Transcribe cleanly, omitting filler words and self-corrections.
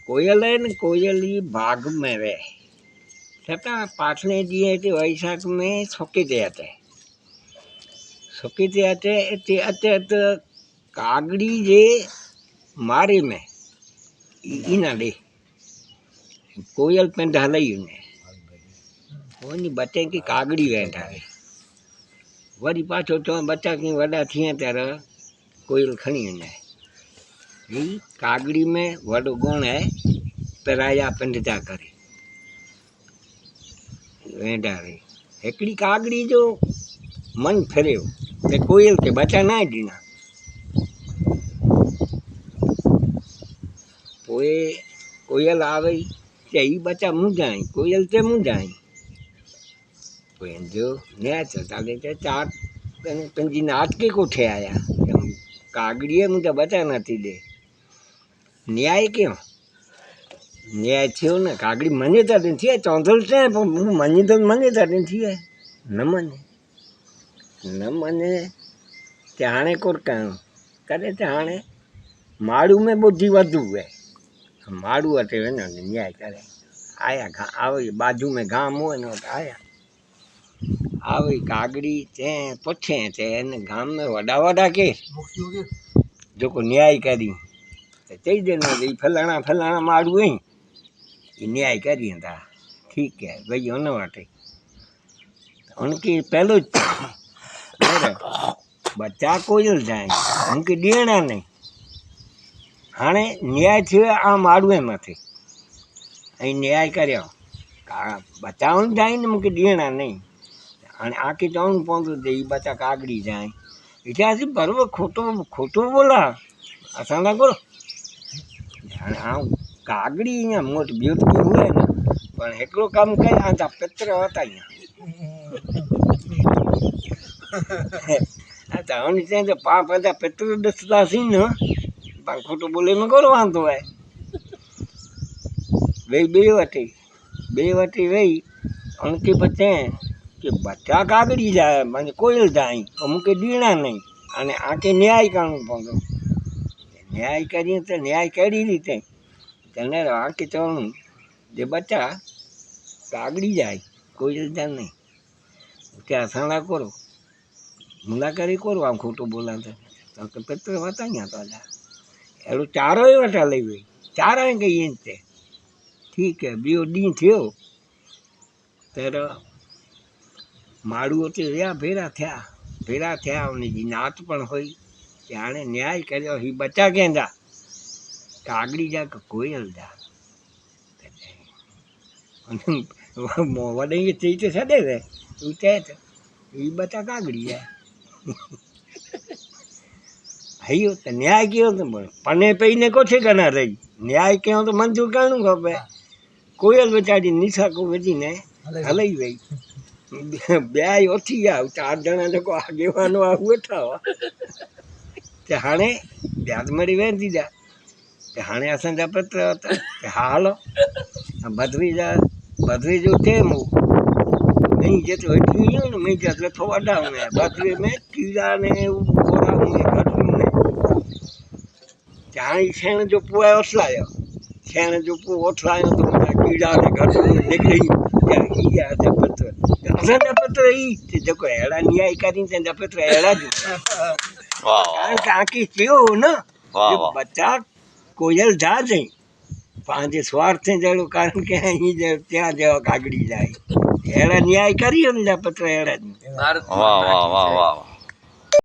कोयल है न, कोयल ही बाग में रहे छता पाछले दिए ते वैशाख में सोके ते आते ते अते तो कागड़ी जे मारे में इना दे कोयल पेंड हलई ने ओनी बच्चे की कागड़ी वेंदा है वरी पाछो तो बच्चा की वडा थिए त्यार कोयल खणी ने ई कागड़ी में वडो गुण है पराया पेंड जा करे वेंदा रे एकड़ी कागड़ी जो मन फेरियो ते कोयल के बच्चा ना दीना पोए कोयल आवे ते ई बच्चा मुंजाई कोयल ते मुंजाई पोए जो ने चलता ते चार पंजी नाच के कोठे आया कागड़िए मुझे बच्चा नहीं दे न्याय क्यों न्याय थो न कागड़ी मने तो दिन थी चौंधल से मने तो दिन थी न मने ते हाणे कोर कयूं करे ते हाणे माड़ू में बुद्धि वधू है माड़ू अटे वञो न्याय करे आया आओ बाजू में गांव हुए न आया आओ कागड़ी ते पुछे ते इन गांव में वड़ा वड़ा के जो को न्याय करी ते चई देना भाई फलाना माड़ू है न्याय करी था ठीक है भाई उन वटे उनकी पहलो बच्चा कोयल जाए उनके ॾियणा नहीं हाणे न्याय थी आ माड़ूए मथे ऐं न्याय करियो बचाउनि जाए न मूंखे ॾियणा नहीं हाणे आके चवणो पवंदो त ही बच्चा कागड़ी जाए इतिहास बराबरि खोटो बोला असां ना करो हाणे आउं कागड़ी ईअं मूं वटि ॿियो त हुए न पर हिकिड़ो कमु कई तव्हां पित्र वरिता अच्छा हुन चई त पाण पंहिंजा पित्र ॾिसंदासीं न पाण खोटो बोले में कोन वांदो आहे वेही ॿिए वटि वेही उनके बच्चे कि बच्चा कागड़ी जाए माने कोयल जाए और मूंखे ॾियणा नहीं हाणे आके न्याय करणो पवंदो न्याय करिए तो न्याय कहिड़ी रीते चवंदा आके चवणो जे बच्चा कागड़ी जाए कोयल जा नहीं उते असां लाइ करो मुला करे करो आउं खोटो बोलां तो पित्र वताई तव्हांजा अहिड़ो चारो ई वटि हली वई चारां कई आहिनि ते ठीकु है ॿियो ॾींहुं थियो तर माड़ू उते विया भेड़ा थिया उनजी नात पण हुई कि हाणे न्याय करियो ही बच्चा कंहिंजा कागड़ी जा कोयल जा वॾे खे चई तो छॾे रे तूं चए त ही बच्चा कागड़ी जा हयो त न्याय कयो त पने पई ने कोठे कना रही न्याय कयो तो मंजूर करणो खपे कोयल वीचारी निशा को विझी ने हलई वई ॿिया ई उथी विया चार ॼणा जेको आगेवान हुआ वेठा हुआ ते हाणे ॿिया त मरी वेंदी जा ते हाणे असांजा पित्र वरिता हा हलो बदरी जो टेम हो नहीं जेतिरो हेठि ईंदो न मुंहिंजा लथो वॾा हुआ बदरी में कीड़ा ने घोड़ा हुए गॾु में ते हाणे छेण जो पोइ आहे उथलायो छेण जो पोइ उथलायो त मुंहिंजा कीड़ा ने गॾु निकिरी असांजा पित्र ई जेको अहिड़ा न्याय करी तंहिंजा पित्र अहिड़ा जो कारण तव्हांखे चयो हो न बच्चा कोयल जा जई पंहिंजे स्वार्थ जहिड़ो कारण कयईं त्या जहिड़ो कागड़ी जाए अहिड़ा न्याय करी हुनजा पित्र अहिड़ा